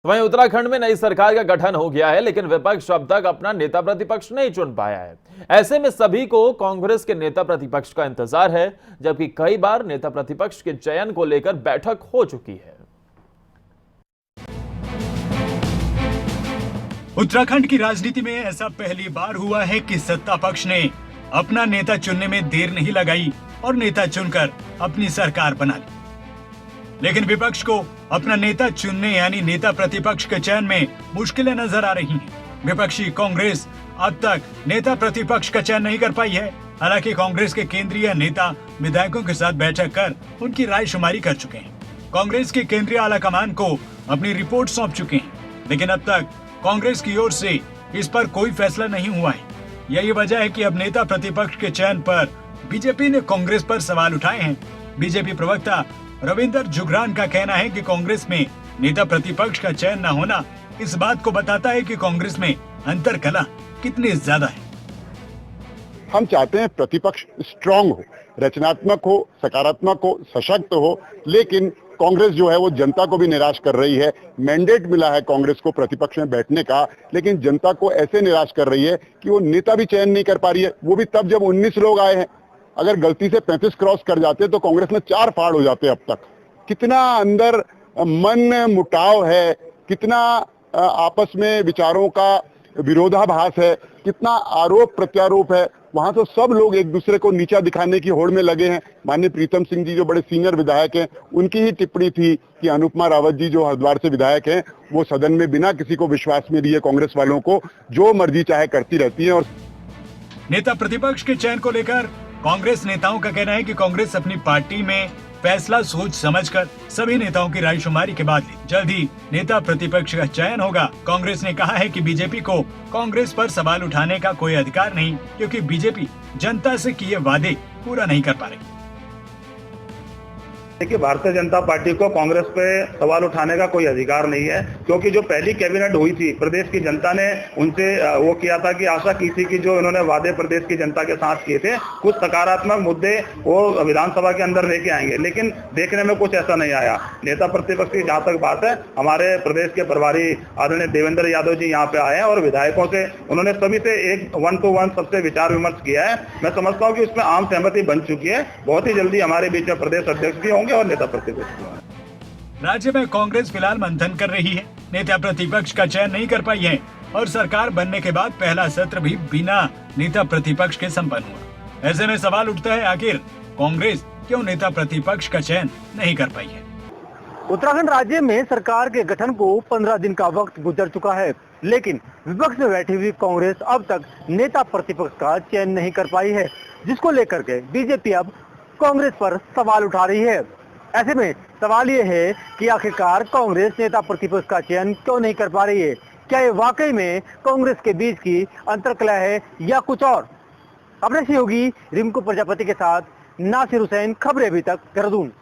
वहीं उत्तराखंड में नई सरकार का गठन हो गया है, लेकिन विपक्ष अब तक अपना नेता प्रतिपक्ष नहीं चुन पाया है। ऐसे में सभी को कांग्रेस के नेता प्रतिपक्ष का इंतजार है, जबकि कई बार नेता प्रतिपक्ष के चयन को लेकर बैठक हो चुकी है। उत्तराखंड की राजनीति में ऐसा पहली बार हुआ है कि सत्ता पक्ष ने अपना नेता चुनने में देर नहीं लगाई और नेता चुनकर अपनी सरकार बना ली। लेकिन विपक्ष को अपना नेता चुनने यानी नेता प्रतिपक्ष के चयन में मुश्किलें नजर आ रही हैं। विपक्षी कांग्रेस अब तक नेता प्रतिपक्ष का चयन नहीं कर पाई है। हालांकि कांग्रेस के केंद्रीय नेता विधायकों के साथ बैठक कर उनकी राय शुमारी कर चुके हैं। कांग्रेस के केंद्रीय आलाकमान को अपनी रिपोर्ट सौंप चुके हैं, लेकिन अब तक कांग्रेस की ओर से इस पर कोई फैसला नहीं हुआ है। यही वजह है कि अब नेता प्रतिपक्ष के चयन पर बीजेपी ने कांग्रेस पर सवाल उठाए हैं। बीजेपी प्रवक्ता रविंद्र जुगरान का कहना है कि कांग्रेस में नेता प्रतिपक्ष का चयन न होना इस बात को बताता है कि कांग्रेस में अंतर कला कितनी ज्यादा है। हम चाहते हैं प्रतिपक्ष स्ट्रांग हो, रचनात्मक हो, सकारात्मक हो, सशक्त हो, लेकिन कांग्रेस जो है वो जनता को भी निराश कर रही है। मैंडेट मिला है कांग्रेस को प्रतिपक्ष में बैठने का, लेकिन जनता को ऐसे निराश कर रही है कि वो नेता भी चयन नहीं कर पा रही है। वो भी तब जब 19 लोग आए हैं। अगर गलती से 35 क्रॉस कर जाते तो कांग्रेस में 4 फाड़ हो जाते अब तक। कितना अंदर मन मुटाव है, कितना आपस में विचारों का विरोधाभास है, कितना आरोप प्रत्यारोप है। वहां तो सब लोग एक दूसरे को नीचा दिखाने की होड़ में लगे हैं। माननीय प्रीतम सिंह जी जो बड़े सीनियर विधायक हैं, उनकी ही टिप्पणी थी कि अनुपमा रावत जी जो हरिद्वार से विधायक हैं, वो सदन में बिना किसी को विश्वास में लिए कांग्रेस वालों को जो मर्जी चाहे करती रहती है। और नेता प्रतिपक्ष के चयन को लेकर कांग्रेस नेताओं का कहना है कि कांग्रेस अपनी पार्टी में फैसला सोच समझकर सभी नेताओं की रायशुमारी के बाद जल्द ही नेता प्रतिपक्ष का चयन होगा। कांग्रेस ने कहा है कि बीजेपी को कांग्रेस पर सवाल उठाने का कोई अधिकार नहीं, क्योंकि बीजेपी जनता से किए वादे पूरा नहीं कर पा रही। देखिए, भारतीय जनता पार्टी को कांग्रेस पे सवाल उठाने का कोई अधिकार नहीं है, क्योंकि जो पहली कैबिनेट हुई थी प्रदेश की जनता ने उनसे वो किया था कि आशा की थी कि जो इन्होंने वादे प्रदेश की जनता के साथ किए थे, कुछ सकारात्मक मुद्दे वो विधानसभा के अंदर लेके आएंगे, लेकिन देखने में कुछ ऐसा नहीं आया। नेता प्रतिपक्ष की जहाँ तक बात है, हमारे प्रदेश के प्रभारी आदरणीय देवेंद्र यादव जी यहाँ पे आए हैं और विधायकों से उन्होंने सभी से एक 1-to-1 सबसे विचार विमर्श किया है। मैं समझता हूँ कि उसमें आम सहमति बन चुकी है। बहुत ही जल्दी हमारे बीच में प्रदेश अध्यक्ष भी और नेता प्रतिपक्ष। राज्य में कांग्रेस फिलहाल मंथन कर रही है, नेता प्रतिपक्ष का चयन नहीं कर पाई है और सरकार बनने के बाद पहला सत्र भी बिना नेता प्रतिपक्ष के संपन्न हुआ। ऐसे में सवाल उठता है, आखिर कांग्रेस क्यों नेता प्रतिपक्ष का चयन नहीं कर पाई है। उत्तराखंड राज्य में सरकार के गठन को 15 दिन का वक्त गुजर चुका है, लेकिन विपक्ष में बैठी हुई कांग्रेस अब तक नेता प्रतिपक्ष का चयन नहीं कर पाई है, जिसको लेकर के बीजेपी अब कांग्रेस पर सवाल उठा रही है। ऐसे में सवाल ये है कि आखिरकार कांग्रेस नेता प्रतिपक्ष का चयन क्यों नहीं कर पा रही है। क्या ये वाकई में कांग्रेस के बीच की अंतरकलह है या कुछ और। अपने सहयोगी रिंकू प्रजापति के साथ नासिर हुसैन, खबरें अभी तक, देहरादून।